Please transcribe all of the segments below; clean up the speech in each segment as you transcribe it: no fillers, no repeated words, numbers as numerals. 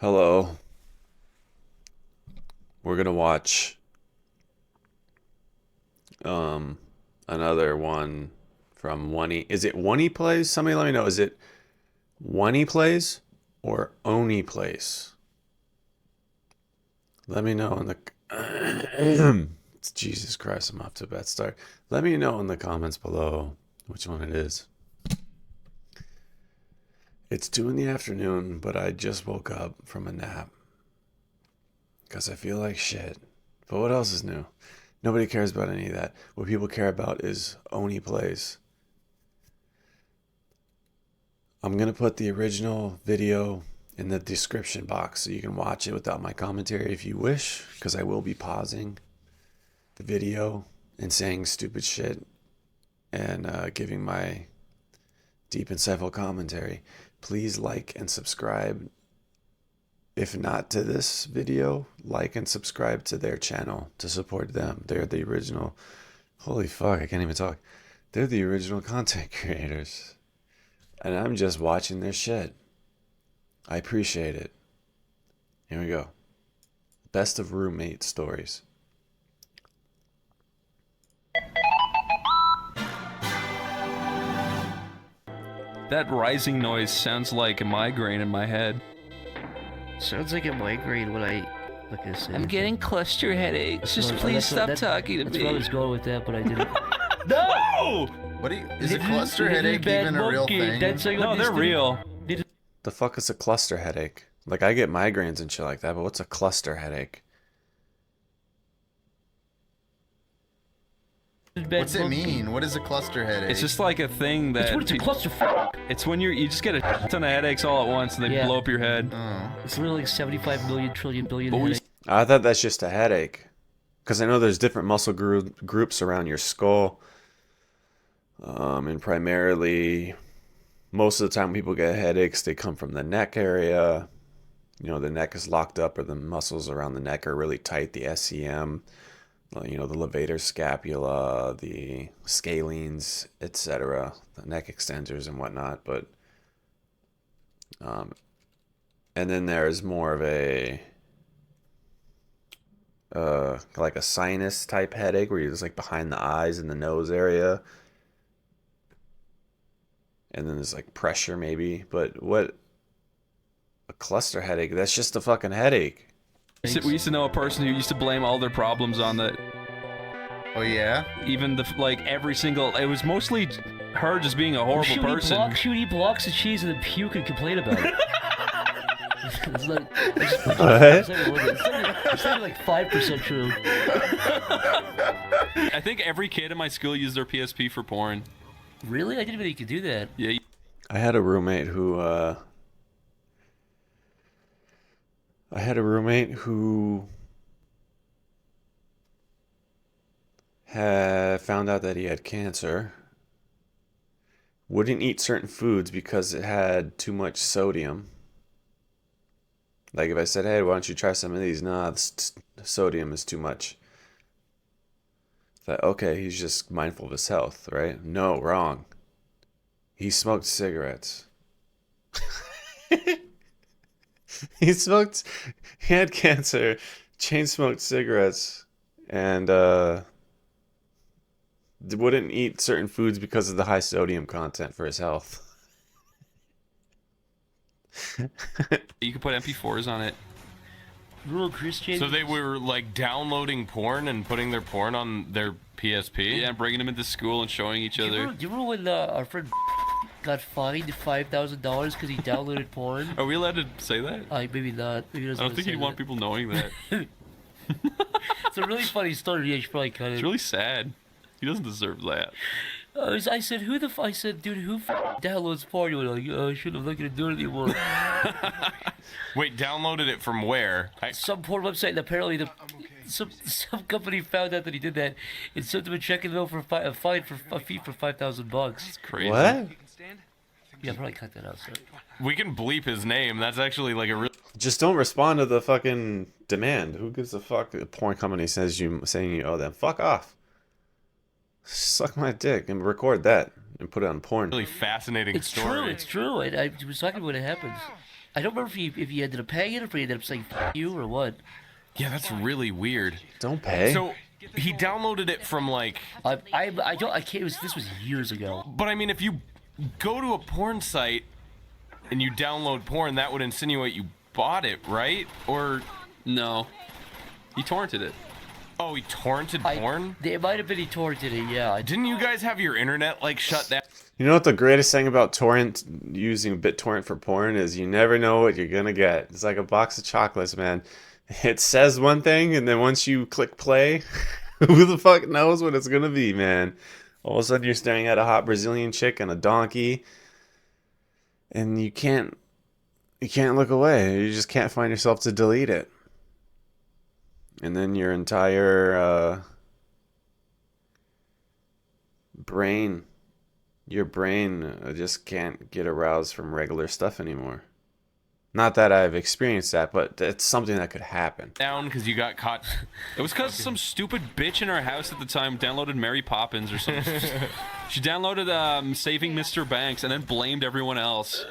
Hello. We're gonna watch another one from Is it OneyPlays? Somebody let me know. Is it OneyPlays or OnyPlays? Let me know in the Jesus Christ, I'm off to a bad start. Let me know in the comments below which one it is. It's 2 in the afternoon, but I just woke up from a nap. Because I feel like shit. But what else is new? Nobody cares about any of that. What people care about is OneyPlays. I'm going to put the original video in the description box so you can watch it without my commentary if you wish. Because I will be pausing the video and saying stupid shit and giving my deep insightful commentary. Please like and subscribe. If not to this video, like and subscribe to their channel to support them. They're the original. Holy fuck, I can't even talk. They're the original content creators. And I'm just watching their shit. I appreciate it. Here we go. Best of roommate stories. That rising noise sounds like a migraine in my head. Sounds like a migraine when I look at this. I'm getting cluster headaches. Just please stop talking to that's me. That's where I was going with that, but I didn't. No! What is a cluster headache even a real thing? No, they're real. The fuck is a cluster headache? Like, I get migraines and shit like that, but what's a cluster headache? What's it mean? What is a cluster headache? It's just like a thing that... It's a clusterfuck. It's when you just get a ton of headaches all at once and they blow up your head. Oh. It's literally like 75 million trillion billion headaches. I thought that's just a headache. Because I know there's different muscle groups around your skull. And primarily, most of the time when people get headaches, they come from the neck area. You know, the neck is locked up or the muscles around the neck are really tight, the SCM. You know, the levator scapula, the scalenes, etc., the neck extensors and whatnot. But, and then there's more of a, like a sinus type headache where you're just like behind the eyes and the nose area. And then there's like pressure maybe. But what, a cluster headache, that's just a fucking headache. We used to know a person who used to blame all their problems on the... Oh yeah? Even the, like, every single... It was mostly her just being a horrible person. She would eat blocks of cheese and then puke and complain about it. It's like 5% true. I think every kid in my school used their PSP for porn. Really? I didn't even know you could do that. Yeah. I had a roommate who, had found out that he had cancer. Wouldn't eat certain foods because it had too much sodium. Like if I said, hey, why don't you try some of these? Nah, the sodium is too much. Thought, okay, he's just mindful of his health, right? No, wrong. He smoked cigarettes. He had cancer, chain smoked cigarettes, and wouldn't eat certain foods because of the high sodium content for his health. You could put MP4s on it. Rural Christian. So they were like downloading porn and putting their porn on their PSP? Yeah, and bringing them into school and showing each other. Do you remember when our friend got fined $5,000 because he downloaded porn? Are we allowed to say that? Maybe not. Maybe I don't think he'd want people knowing that. It's a really funny story. Yeah, you should probably cut it. It's really sad. He doesn't deserve that. I said, I said, dude, who downloads porn? You were like, I shouldn't have looked at it anymore. Wait, downloaded it from where? Some porn website, and apparently some company found out that he did that and sent him a check in the mail for a fine for a fee for $5,000. That's crazy. What? Yeah, probably cut that out. So. We can bleep his name. That's actually like a real... Just don't respond to the fucking demand. Who gives a fuck? The porn company saying you owe them. Fuck off. Suck my dick and record that and put it on porn. Really fascinating story. It's true. I was talking about what happens. I don't remember if he ended up paying it or if he ended up saying "F you" or what. Yeah, that's really weird. Don't pay. So he downloaded it from like. I can't. This was years ago. But I mean, if you go to a porn site and you download porn, that would insinuate you bought it, right? Or No. He torrented it. oh, he torrented porn? It might have been he torrented it. Yeah. Didn't you guys have your internet like shut down? You know what the greatest thing about torrent using BitTorrent for porn is? You never know what you're gonna get. It's like a box of chocolates, man. It says one thing, and then once you click play, who the fuck knows what it's gonna be, man? All of a sudden, you're staring at a hot Brazilian chick and a donkey, and you can't look away. You just can't find yourself to delete it, and then your entire brain. Your brain just can't get aroused from regular stuff anymore. Not that I've experienced that, but it's something that could happen. Down because you got caught. It was because some stupid bitch in our house at the time downloaded Mary Poppins or something. She downloaded Saving Mr. Banks and then blamed everyone else.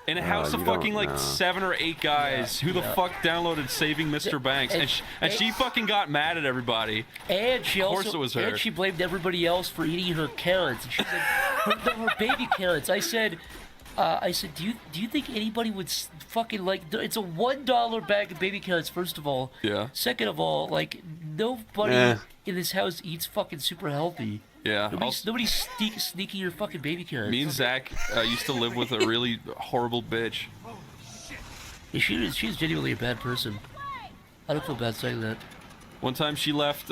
In a house of fucking like 7 or 8 guys, who the fuck downloaded Saving Mr. Banks? And she fucking got mad at everybody. And she also, of course it was her. And she blamed everybody else for eating her carrots. And she said her baby carrots. I said, do you think anybody would fucking like? It's a $1 bag of baby carrots. First of all. Yeah. Second of all, like nobody in this house eats fucking super healthy. Yeah. Nobody's sneaking your fucking baby carrots. Me and Zach used to live with a really horrible bitch. Yeah, she's genuinely a bad person. I don't feel bad saying that. One time she left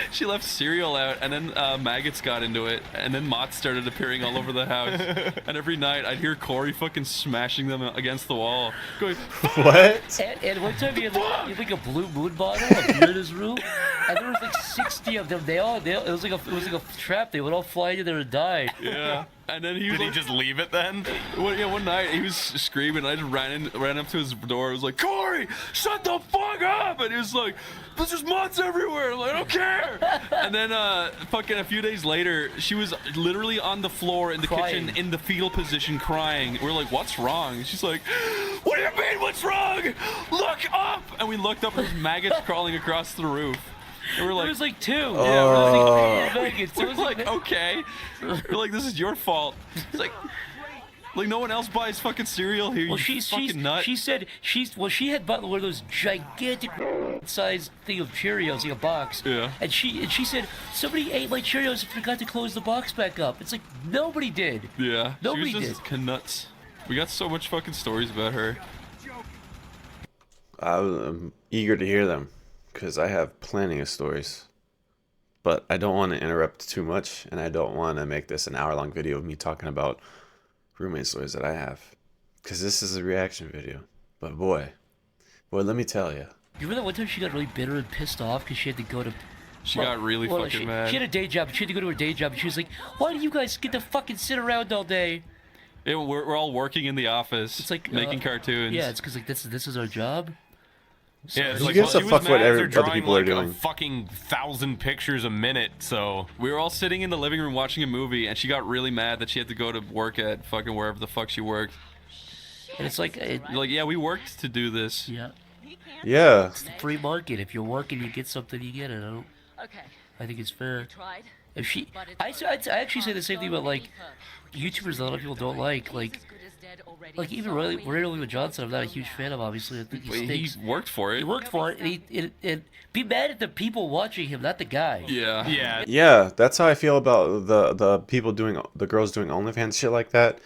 she left cereal out, and then maggots got into it, and then moths started appearing all over the house. And every night I'd hear Corey fucking smashing them against the wall, going, What? And one time he had like a blue moon bottle of beer in his room, and there was like 60 of them. It was like a trap. They would all fly into there and die. yeah. And then he was Did he like, just leave it then? one night he was screaming. I just ran up to his door. I was like, Corey, shut the fuck up! And he was like, there's just moths everywhere. I'm like, I don't care. And then fucking a few days later, she was literally on the floor in the Crying. kitchen in the fetal position crying. We're like, what's wrong? And she's like, what do you mean, what's wrong? Look up! And we looked up and there's maggots crawling across the roof. And we're like, There was like 2. yeah, Maggots. It we're was like, okay. We're like, this is your fault. It's like no one else buys fucking cereal here. Well, you fucking nut. she said she had bought one of those gigantic size thing of Cheerios, like a box. Yeah. And she said somebody ate my Cheerios and forgot to close the box back up. It's like nobody did. Yeah. Nobody she was just nuts. We got so much fucking stories about her. I'm eager to hear them, because I have plenty of stories. But I don't want to interrupt too much, and I don't want to make this an hour-long video of me talking about roommate stories that I have, because this is a reaction video. But boy, let me tell you. You remember that one time she got really bitter and pissed off because she had to go to... She got really fucking mad. She had a day job. She had to go to her day job. And she was like, why do you guys get to fucking sit around all day? Yeah, we're all working in the office. It's like making cartoons. Yeah, it's because like this is our job. Yeah, it's Who like, gives a she was fuck mad what after other drawing people are like doing? a fucking 1,000 pictures a minute, so... We were all sitting in the living room watching a movie, and she got really mad that she had to go to work at fucking wherever the fuck she worked. And it's like... You're like, yeah, we worked to do this. Yeah. Yeah. It's the free market. If you're working, you get something, you get it. I think it's fair. If she... I actually say the same thing about, like, YouTubers that a lot of people don't like. Like even Ray William Johnson, I'm not a huge fan of, obviously. I think He worked for it. He worked for it, and be mad at the people watching him, not the guy. Yeah. Yeah. Yeah, that's how I feel about the people doing, the girls doing OnlyFans shit like that.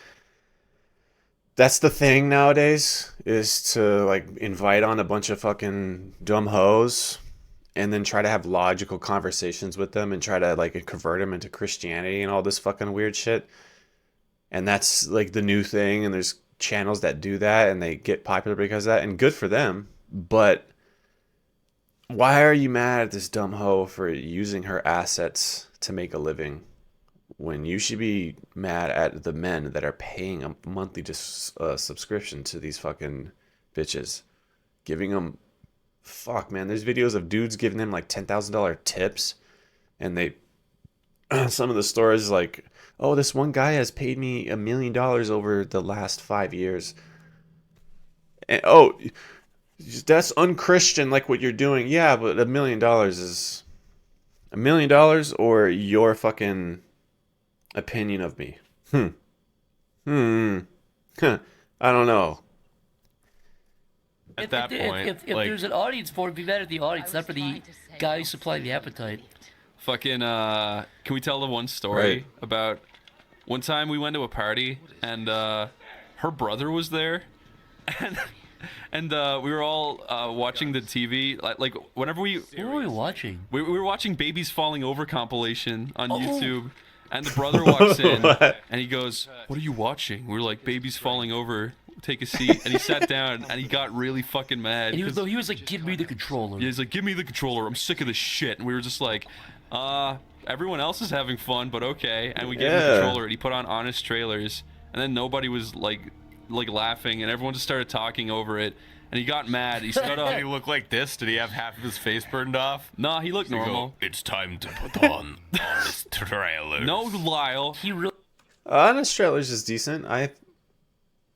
That's the thing nowadays, is to like invite on a bunch of fucking dumb hoes and then try to have logical conversations with them and try to like convert them into Christianity and all this fucking weird shit. And that's like the new thing, and there's channels that do that and they get popular because of that, and good for them. But why are you mad at this dumb hoe for using her assets to make a living when you should be mad at the men that are paying a monthly subscription to these fucking bitches, giving them, fuck man, there's videos of dudes giving them like $10,000 tips, and they some of the stories like, oh, this one guy has paid me $1 million over the last 5 years. And oh, that's unchristian, like what you're doing. Yeah, but $1 million is $1 million or your fucking opinion of me. Huh. I don't know. At that point, if like, there's an audience for it, be mad at the audience, not for the guy supplying the appetite. Fucking, can we tell the one story Right. about one time we went to a party and her brother was there, and we were all watching the TV. Like whenever What were we watching? we were watching Babies Falling Over compilation on YouTube, and the brother walks in What? and he goes, "What are you watching?" We were like, "Babies Falling Over. Take a seat." And he sat down and he got really fucking mad. And he was like, "Give me the controller." Yeah, he's like, "Give me the controller. I'm sick of this shit." And we were just like, everyone else is having fun, but okay. And we gave him the Yeah. controller and he put on Honest Trailers. And then nobody was like laughing and everyone just started talking over it. And he got mad. He stood did up. he look like this? Did he have half of his face burned off? Nah, he looked Did he go, normal. it's time to put on Honest Trailers. No, Lyle. He really. Honest Trailers is decent.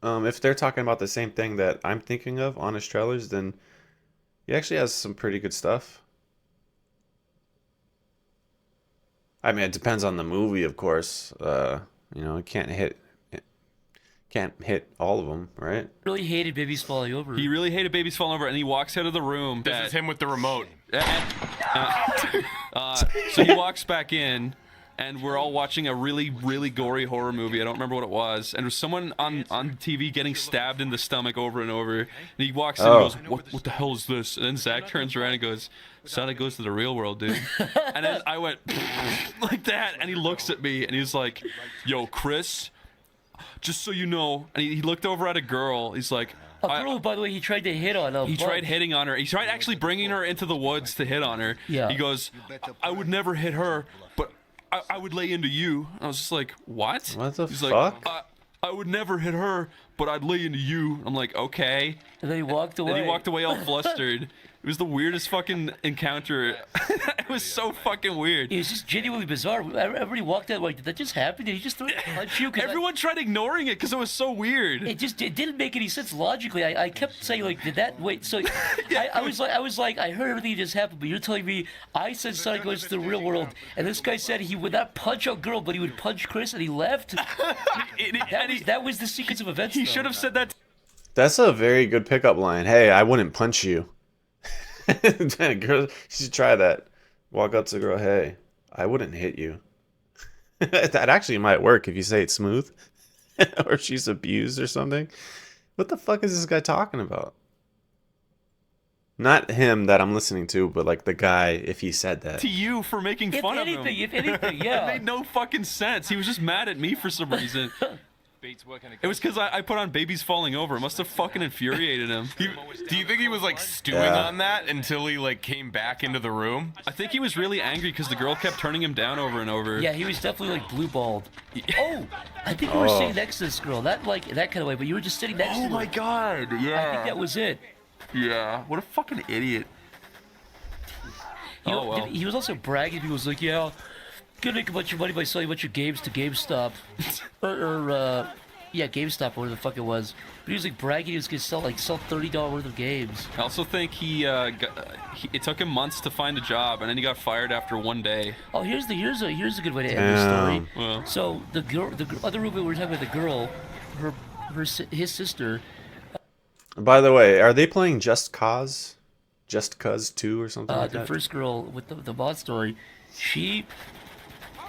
If they're talking about the same thing that I'm thinking of, Honest Trailers, then he actually has some pretty good stuff. I mean, it depends on the movie, of course. It can't hit all of them, right? Really hated Babies Falling Over. He really hated Babies Falling Over and he walks out of the room. This is him with the remote. So he walks back in, and we're all watching a really, really gory horror movie. I don't remember what it was. And there's someone on TV getting stabbed in the stomach over and over. And he walks in and goes, what the hell is this? And then Zach turns around and goes, "Son, it goes to the real world, dude." And then I went like that, and he looks at me, and he's like, "Yo, Chris, just so you know," and he looked over at a girl. He's like, A girl, by the way, he tried to hit on. he tried hitting on her. He tried actually bringing her into the woods to hit on her. Yeah. He goes, I would never hit her, but I would lay into you." I was just like, what? What the He's fuck? like, I would never hit her, but I'd lay into you. I'm like, okay. And then he walked away. Then he walked away all flustered. It was the weirdest fucking encounter. It was so fucking weird. It was just genuinely bizarre. Everybody walked out like, "Did that just happen? Did he just throw a punch you?" 'Cause Everyone tried ignoring it because it was so weird. it didn't make any sense logically. I kept saying like, "Did that wait?" So I was like, I heard everything just happened, but you're telling me I said Sonic goes to the real world, and this guy said he would not punch a girl, but he would punch Chris, and he left. That was the sequence of events. He though. should have said that. That's a very good pickup line. Hey, I wouldn't punch you. Girl, you should try that. Walk up to the girl. Hey, I wouldn't hit you. That actually might work if you say it smooth. Or she's abused or something. What the fuck is this guy talking about? Not him that I'm listening to, but like the guy if he said that. To you for making fun of him. If anything, yeah. It made no fucking sense. He was just mad at me for some reason. It was because I put on Babies Falling Over. It must have fucking infuriated him. Do you think he was like stewing on that until he like came back into the room? I think he was really angry because the girl kept turning him down over and over. Yeah, he was definitely like blue balled. Oh, I think we were sitting next to this girl. Not like that kind of way, but you were just sitting next to her. Oh my god, yeah. I think that was it. Yeah, what a fucking idiot. You know, Oh, well. He was also bragging. He was like, "Yeah, gonna make a bunch of money by selling a bunch of games to GameStop." Yeah, GameStop, or whatever the fuck it was. But he was like bragging he was gonna sell $30 worth of games. I also think it took him months to find a job, and then he got fired after one day. Oh, here's a good way to end the story. Well. So the other roommate we were talking about, the girl, his sister. By the way, are they playing Just Cause? Just Cause 2 or something like The that? first girl with the mod story, she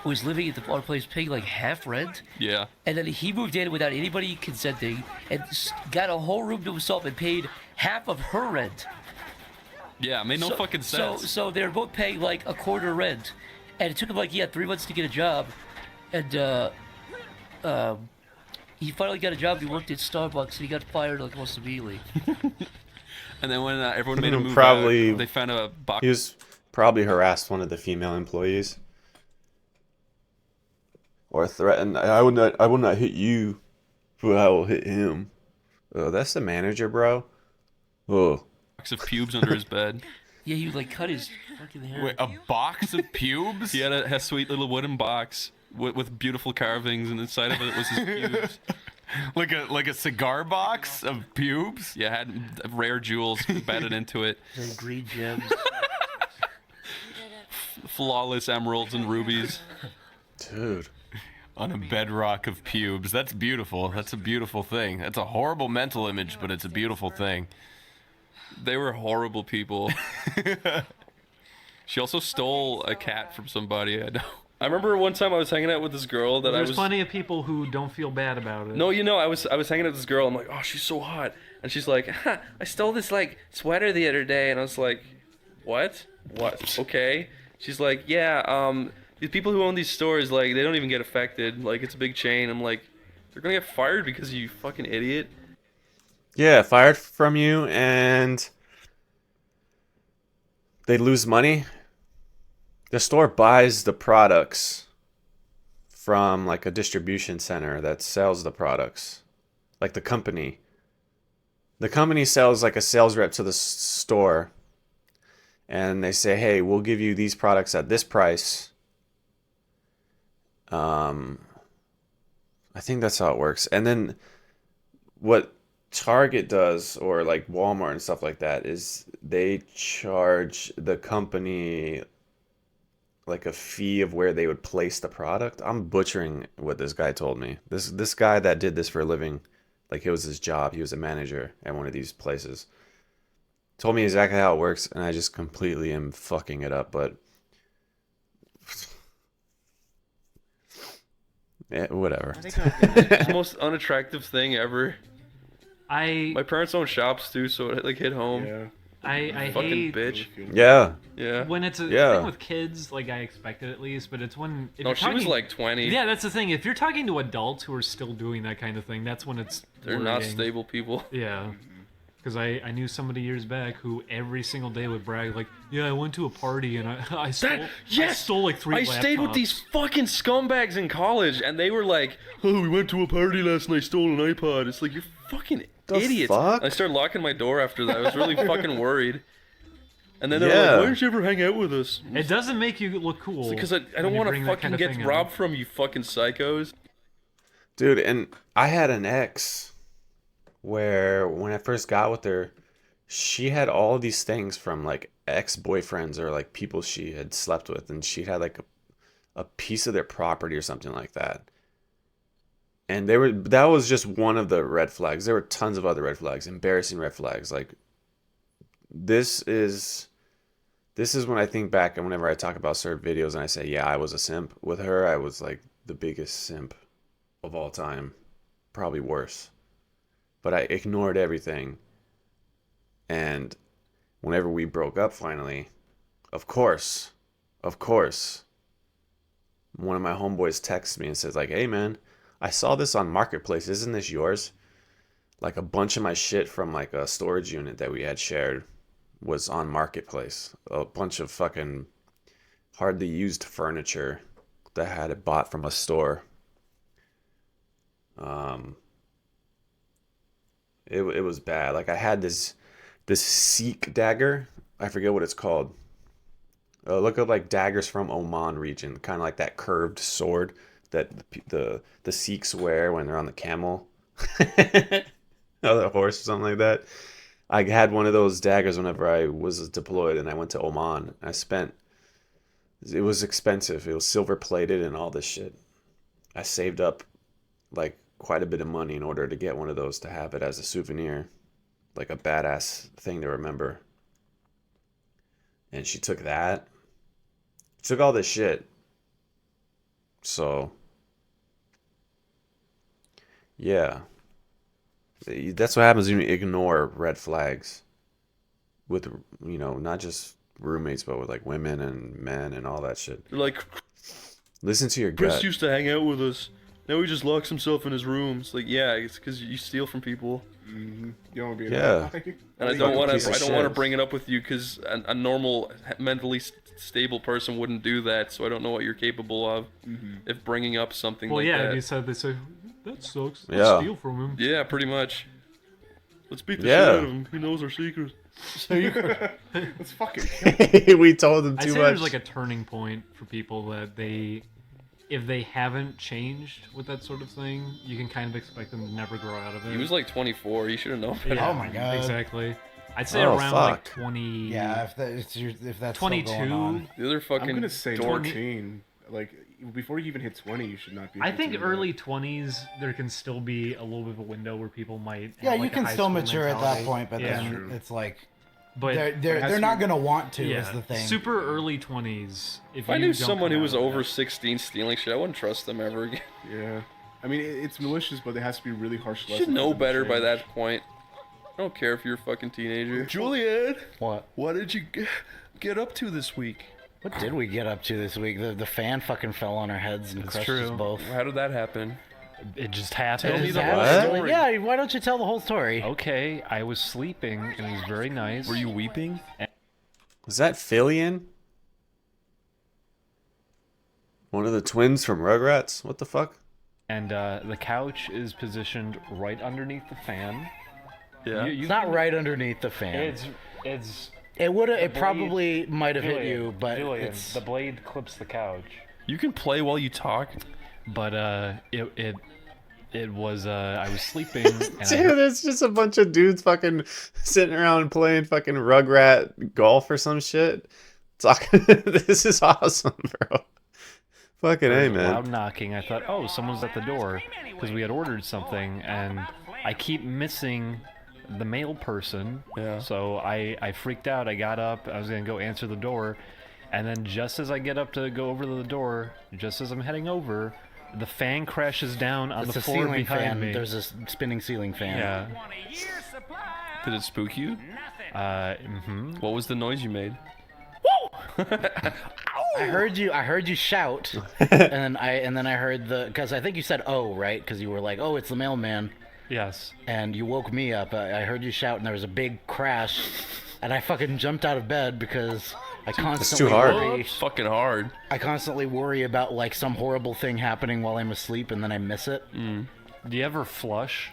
was living at the OneyPlays paying like half rent. Yeah. And then he moved in without anybody consenting and got a whole room to himself and paid half of her rent. Yeah, it made no fucking sense. So they were both paying like a quarter rent. And it took him like, 3 months to get a job. And he finally got a job. He worked at Starbucks and he got fired like almost immediately. And then when everyone made a move Probably- out, they found a box. He was probably harassed one of the female employees. Or threatened, I would not hit you, but I will hit him. Oh, that's the manager, bro. Oh. Box of pubes under his bed. Yeah, he would like cut his fucking hair. Wait, a box of pubes? He had a sweet little wooden box with beautiful carvings, and inside of it was his pubes. like a cigar box of pubes? Yeah, had rare jewels embedded into it. Like green gems. Flawless emeralds and rubies. Dude. On a bedrock of pubes. That's beautiful. That's a beautiful thing. That's a horrible mental image, but it's a beautiful thing. They were horrible people. She also stole a cat from somebody I know. I remember one time I was hanging out with this girl that There's plenty of people who don't feel bad about it. No, I was hanging out with this girl. I'm like, oh, she's so hot, and she's like, I stole this like sweater the other day, and I was like, what? Okay. She's like, yeah, these people who own these stores, like, they don't even get affected. Like, it's a big chain. I'm like, they're gonna get fired because you fucking idiot. Yeah, fired from you, and they lose money. The store buys the products from like a distribution center that sells the products, like the company. The company sells like a sales rep to the store, and they say, hey, we'll give you these products at this price. I think that's how it works. And then what Target does, or like Walmart and stuff like that, is they charge the company like a fee of where they would place the product. I'm butchering what this guy told me. This guy that did this for a living, like it was his job. He was a manager at one of these places. Told me exactly how it works, and I just completely am fucking it up, but yeah, whatever. It's the most unattractive thing ever. My parents own shops too, so it like hit home. Yeah. I fucking hate bitch. Yeah. when it's a thing with kids, like I expect it at least, but it's when No, she was like 20. Yeah, that's the thing. If you're talking to adults who are still doing that kind of thing, that's when it's They're not worrying. stable people. Yeah. Because I knew somebody years back who every single day would brag like, yeah, I went to a party and I stole like 3 laptops. I stayed with these fucking scumbags in college, and they were like, oh, we went to a party last night, stole an iPod. It's like, you're fucking idiots. Fuck? I started locking my door after that. I was really fucking worried. And then they were like, why don't you ever hang out with us? It doesn't make you look cool. Because I don't want to fucking get robbed from you fucking psychos. Dude, and I had an ex where when I first got with her, she had all these things from like ex-boyfriends or like people she had slept with, and she had like a piece of their property or something like that. And that was just one of the red flags. There were tons of other red flags, embarrassing red flags. Like this is when I think back, and whenever I talk about certain videos and I say, yeah, I was a simp. With her, I was like the biggest simp of all time. Probably worse. But I ignored everything. And whenever we broke up finally, of course, one of my homeboys texts me and says like, hey man, I saw this on Marketplace. Isn't this yours? Like a bunch of my shit from like a storage unit that we had shared was on Marketplace. A bunch of fucking hardly used furniture that I had it bought from a store. It was bad. Like I had this Sikh dagger. I forget what it's called. Look up like daggers from Oman region, kind of like that curved sword that the Sikhs wear when they're on the camel, or the horse or something like that. I had one of those daggers whenever I was deployed, and I went to Oman. It was expensive. It was silver plated and all this shit. I saved up like quite a bit of money in order to get one of those to have it as a souvenir, like a badass thing to remember. And she took that. Took all this shit. So, yeah. That's what happens when you ignore red flags. With, not just roommates, but with like women and men and all that shit. They're like, listen to your Chris gut. used to hang out with us. Now he just locks himself in his room. It's like, yeah, it's because you steal from people. Mm-hmm. You don't want to be And I don't want piece of to shit. bring it up with you because a normal, mentally stable person wouldn't do that. So I don't know what you're capable of if bringing up something like that. Well, yeah, they say, that sucks. Yeah. Let's steal from him. Yeah, pretty much. Let's beat the shit out of him. He knows our secrets. Let's fucking. We told them I'd too say much. there's like a turning point for people that if they haven't changed with that sort of thing, you can kind of expect them to never grow out of it. He was like 24. He should have known better. Yeah, Oh my God. Exactly. I'd say Oh, around like fuck. 20. Yeah, if that's 22. still going on. The other fucking I'm gonna say dork. 14. Like before you even hit 20, you should not be. I think 15 early 20s there can still be a little bit of a window where people might. Yeah, have, you like, a can high still school mature at that mentality. point, but Yeah. then it's like But they're not gonna want to. yeah, Is the thing. super early 20s. If I knew someone who was over 16 stealing shit, I wouldn't trust them ever again. Yeah. I mean, it's malicious, but it has to be really harsh. You should know better by that point. I don't care if you're a fucking teenager. Julian, What? what did you get up to this week? What did we get up to this week? The fan fucking fell on our heads and crushed us both. How did that happen? It just happened. Tell me the What? whole story. Yeah, why don't you tell the whole story? Okay, I was sleeping and it was very nice. Were you weeping? Was that Fillion? One of the twins from Rugrats? What the fuck? And the couch is positioned right underneath the fan. Yeah. You It's not right underneath the fan. It's It would have. It blade- probably might have hit Julian, you, but Julian, it's. the blade clips the couch. You can play while you talk. But it was I was sleeping and Dude, it's just a bunch of dudes fucking sitting around playing fucking Rugrat golf or some shit. Talking. This is awesome, bro. Fucking A, man. loud knocking. I thought, oh, someone's at the door because we had ordered something, and I keep missing the mail person. Yeah. So I freaked out. I got up. I was gonna go answer the door, and then just as I get up to go over to the door, just as I'm heading over, the fan crashes down on It's the a floor ceiling behind fan. me. There's a spinning ceiling fan. Yeah. Did it spook you? Mm-hmm. What was the noise you made? I heard you shout, and then I heard because I think you said "oh" right, because you were like, "Oh, it's the mailman," Yes. and you woke me up. I heard you shout, and there was a big crash, and I fucking jumped out of bed because I constantly too hard. worry. It's fucking hard. I constantly worry about like some horrible thing happening while I'm asleep, and then I miss it. Do you ever flush?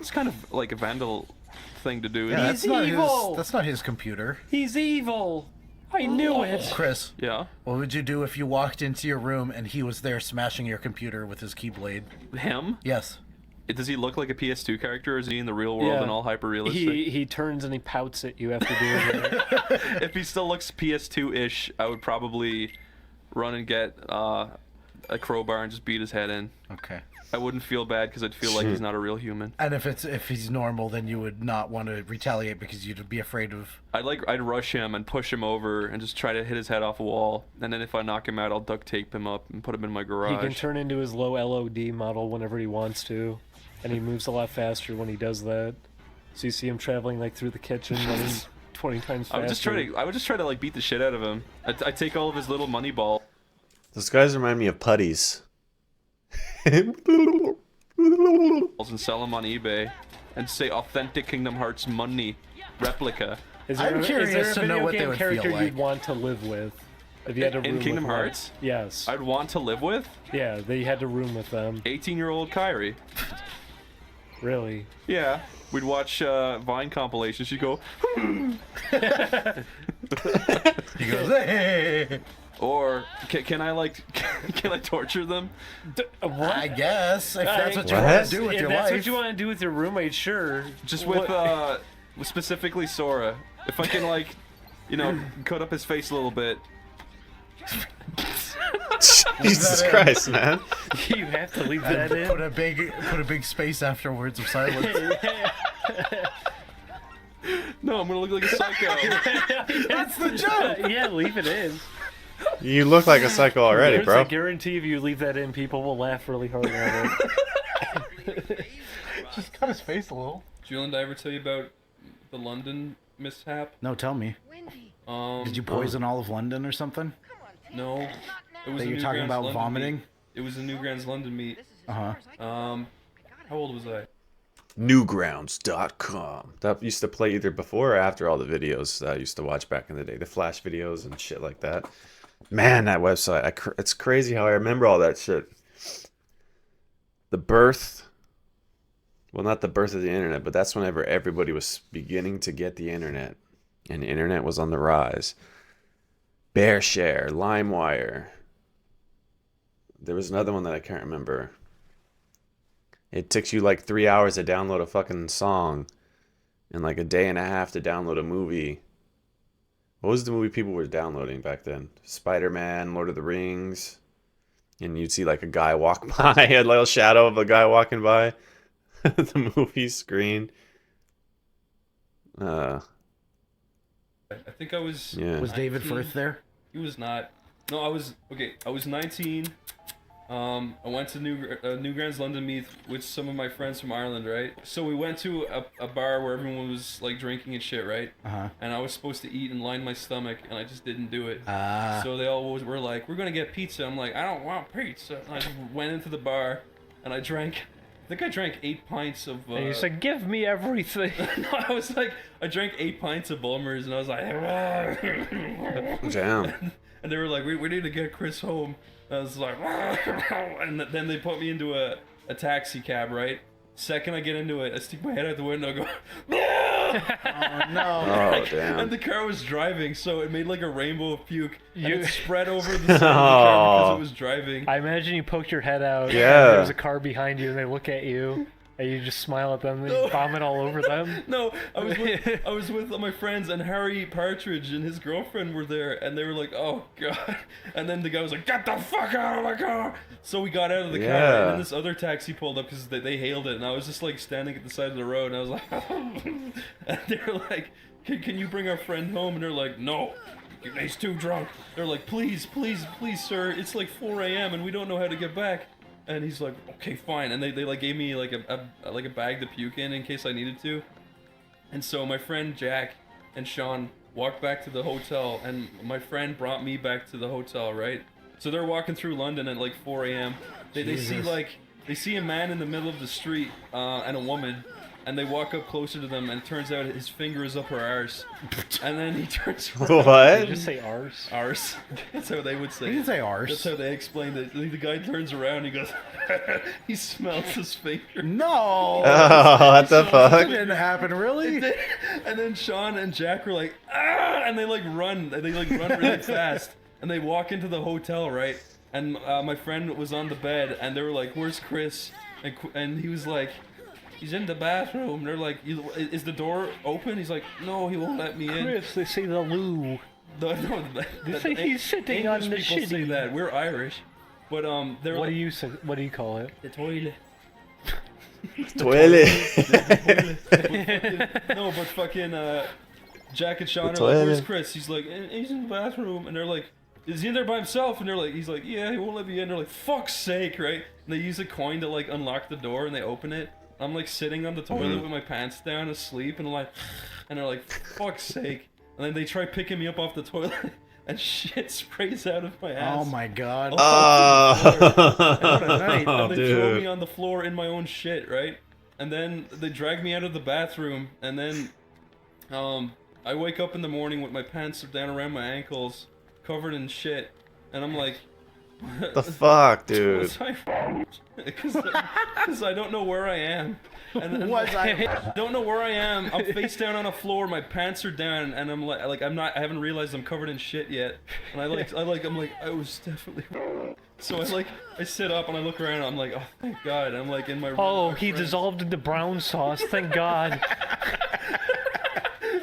It's kind of like a vandal thing to do. Yeah, isn't it? that's not his computer. He's evil. I knew it. Chris, Yeah. what would you do if you walked into your room and he was there smashing your computer with his keyblade? Him? Yes. Does he look like a PS2 character, or is he in the real world and all hyper realistic? He turns and he pouts at you after doing it. If he still looks PS2-ish, I would probably run and get a crowbar and just beat his head in. Okay. I wouldn't feel bad because I'd feel like he's not a real human. And if he's normal, then you would not want to retaliate because you'd be afraid of. I'd rush him and push him over and just try to hit his head off a wall. And then if I knock him out, I'll duct tape him up and put him in my He garage. can turn into his low LOD model whenever he wants to, and he moves a lot faster when he does that. So you see him traveling like through the kitchen, running 20 times faster. I would just try to like beat the shit out of him. I'd take all of his little money ball. Those guys remind me of putties. And sell them on eBay and say authentic Kingdom Hearts money replica. I'm curious is to there a know video what they game would character feel like. you'd want to live with if you had to room In Kingdom with one? Hearts? Yes. I'd want to live with Yeah, they had to room with them. 18-year-old Kyrie. Really. Yeah, we'd watch Vine compilations. She'd go, He goes, hey. or can I like, can I torture them? What? I guess if that's what you What? want to do with if your that's life. what you want to do with your roommate, sure. Just What- with specifically Sora. If I can like, cut up his face a little bit. Jesus Christ, man. You have to leave that in. Put a big space after words of silence. No, I'm gonna look like a psycho. That's the joke. Yeah, leave it in. You look like a psycho already, There's bro. a guarantee if you leave that in, people will laugh really hard at it. Just cut his face a little. Julian, did I ever tell you about the London mishap? No, tell me. Did you poison all of London or something? No. It was That a you're talking Newgrounds about London vomiting? meet. It was a Newgrounds London meet. Uh huh. How old was I? Newgrounds.com. That used to play either before or after all the videos that I used to watch back in the day. The Flash videos and shit like that. Man, that website. It's crazy how I remember all that shit. The birth. Well, not the birth of the internet, but that's whenever everybody was beginning to get the internet, and the internet was on the rise. BearShare, LimeWire. There was another one that I can't remember. It takes you like 3 hours to download a fucking song, and like a day and a half to download a movie. What was the movie people were downloading back then? Spider-Man, Lord of the Rings. And you'd see like a guy walk by, a little shadow of a guy walking by the movie screen. I think I was. Yeah. Was David Firth there? He was not. No, I was. Okay, I was 19. I went to Newgrounds London Meath with some of my friends from Ireland, right? So we went to a bar where everyone was like drinking and shit, right? And I was supposed to eat and line my stomach, and I just didn't do it. So they all were like, "We're gonna get pizza." I'm like, "I don't want pizza." And I just went into the bar, and I drank. I think I drank 8 pints of. And you said, "Give me everything." No, I was like, I drank 8 pints of Bulmers, and I was like, Damn. and they were like, we need to get Chris home. I was like, and then they put me into a taxi cab, right? Second I get into it, I stick my head out the window and go, Oh no! Oh, damn. and the car was driving, so it made like a rainbow of puke, and it spread over the side of the car because it was driving. I imagine you poked your head out. Yeah. And there's a car behind you, and they look at you, and you just smile at them, and you vomit all over them. No, I was with my friends, and Harry Partridge and his girlfriend were there, and they were like, "Oh God!" And then the guy was like, "Get the fuck out of my car!" So we got out of the car, and then this other taxi pulled up because they hailed it, and I was just like standing at the side of the road, and I was like, and they were like, "Can you bring our friend home?" And they're like, "No, he's too drunk." They're like, "Please, please, please, sir, it's like 4 a.m. and we don't know how to get back." And he's like, "Okay, fine." And they like gave me like a bag to puke in case I needed to. And so my friend Jack and Sean walked back to the hotel, and my friend brought me back to the hotel, right? So they're walking through London at like 4 a.m. They see a man in the middle of the street and a woman, and they walk up closer to them, and it turns out his finger is up her arse. And then he turns around. What? Did you just say arse? Arse. That's how they would say it. You can say arse. That's how they explained it. The guy turns around, he goes, he smells his finger. No! Oh, what the That fuck? didn't happen, really? And then Sean and Jack were like, "Ah!" And they like run. They like run really fast. And they walk into the hotel, right? And my friend was on the bed, and they were like, "Where's Chris?" And he was like, "He's in the bathroom." They're like, "Is the door open?" He's like, "No, he won't let me in." Chris, they say the loo. No, They say he's sitting on the English people say shitty. that. We're Irish. But they're What like, do you say? What do you call it? the toilet. Toilet. No, but fucking Jack and Sean are like, toilet. "Where's Chris?" He's like, "He's in the bathroom." And they're like, "Is he in there by himself?" And he's like, "Yeah, he won't let me in." They're like, "Fuck's sake," right? And they use a coin to like unlock the door, and they open it. I'm like sitting on the toilet with my pants down asleep, and they're like, "Fuck's sake." And then they try picking me up off the toilet, and shit sprays out of my ass. Oh my god. What a night. And they throw me Dude. on the floor in my own shit, right? And then they drag me out of the bathroom, and then I wake up in the morning with my pants down around my ankles, covered in shit, and I'm like, The fuck, dude? Because I don't know where I am. And I don't know where I am. I'm face down on a floor. My pants are down, and I'm like I haven't realized I'm covered in shit yet. And I'm like I was definitely. So I sit up and I look around. And I'm like, oh thank God. And I'm like in my room. Oh, with my he friends. dissolved into brown sauce. Thank God.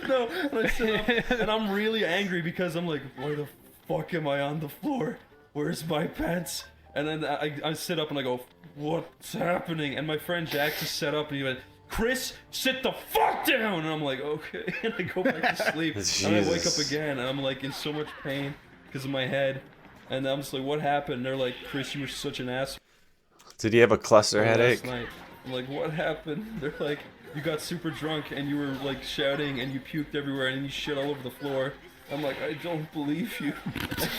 No, and I sit up and I'm really angry because I'm like, why the fuck am I on the floor? Where's my pants? And then I sit up and I go, what's happening? And my friend Jack just sat up and he went, Chris, sit the fuck down! And I'm like, okay. And I go back to sleep. And I wake up again and I'm like in so much pain because of my head. And I'm just like, what happened? And they're like, Chris, you were such an ass. Did he have a cluster headache? Last night. I'm like, what happened? They're like, you got super drunk and you were like shouting and you puked everywhere and you shit all over the floor. I'm like, I don't believe you.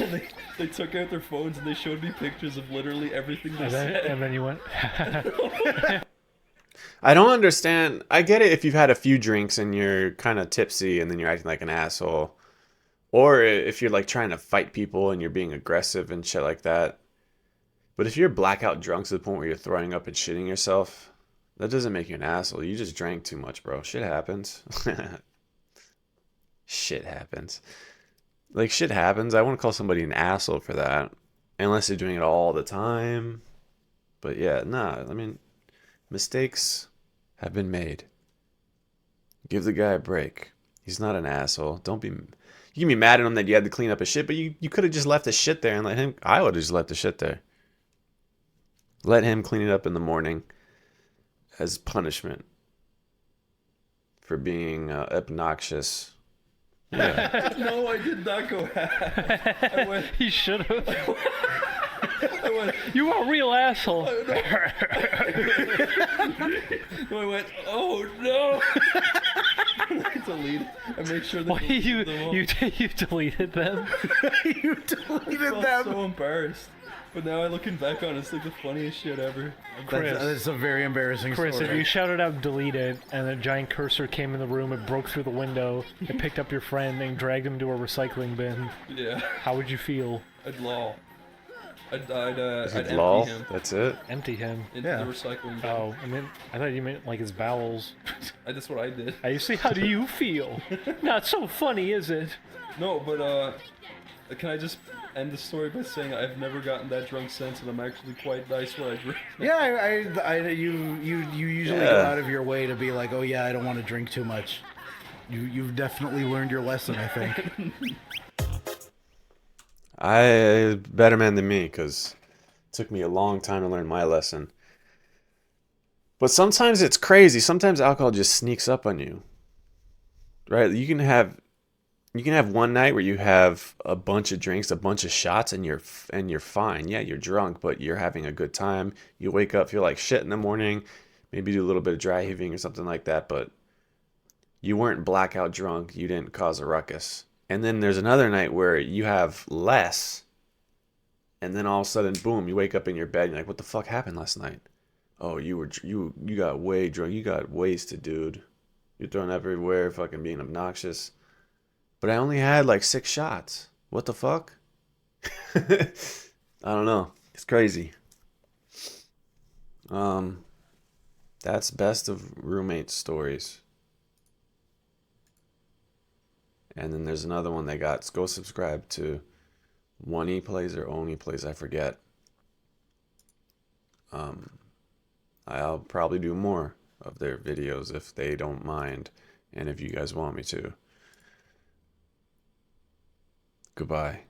And they took out their phones and they showed me pictures of literally everything they said. And then you went. I don't understand. I get it if you've had a few drinks and you're kind of tipsy and then you're acting like an asshole. Or if you're like trying to fight people and you're being aggressive and shit like that. But if you're blackout drunk to the point where you're throwing up and shitting yourself, That doesn't make you an asshole. You just drank too much, bro. Shit happens. Shit happens. Like, shit happens. I wouldn't call somebody an asshole for that. Unless they're doing it all the time. But yeah, nah. I mean, mistakes have been made. Give the guy a break. He's not an asshole. Don't be... You can be mad at him that you had to clean up his shit, but you could have just left the shit there and let him... I would have just left the shit there. Let him clean it up in the morning as punishment for being obnoxious. Yeah. No, I did not go I went... He should have. I went... You are a real asshole. I went, oh no! I deleted. I made sure that Why you deleted them? You deleted I them. felt so embarrassed. But now looking back on it, it's like the funniest shit ever. Chris, That's a very embarrassing Chris, story. if you shouted out delete it and a giant cursor came in the room, it broke through the window, it picked up your friend and dragged him to a recycling bin, Yeah. how would you feel? I'd lol. I'd Is it empty lol? him That's it? Empty him. into the recycling bin. Oh, I thought you meant like his bowels. That's what I did. I see. How do you feel? Not so funny, is it? No, but can I just end the story by saying I've never gotten that drunk since, and I'm actually quite nice when I drink. Yeah, you usually go out of your way to be like, oh yeah, I don't want to drink too much. You've definitely learned your lesson, I think. Better man than me, because it took me a long time to learn my lesson. But sometimes it's crazy. Sometimes alcohol just sneaks up on you. Right? You can have one night where you have a bunch of drinks, a bunch of shots, and you're fine. Yeah, you're drunk, but you're having a good time. You wake up, feel like shit in the morning, maybe do a little bit of dry heaving or something like that, but you weren't blackout drunk. You didn't cause a ruckus. And then there's another night where you have less, and then all of a sudden, boom, you wake up in your bed, and you're like, what the fuck happened last night? Oh, you got way drunk. You got wasted, dude. You're throwing up everywhere, fucking being obnoxious. But I only had like 6 shots. What the fuck? I don't know. It's crazy. That's best of roommate stories. And then there's another one they got. Go subscribe to OneyPlays or OnyPlays. I forget. I'll probably do more of their videos if they don't mind, and if you guys want me to. Goodbye.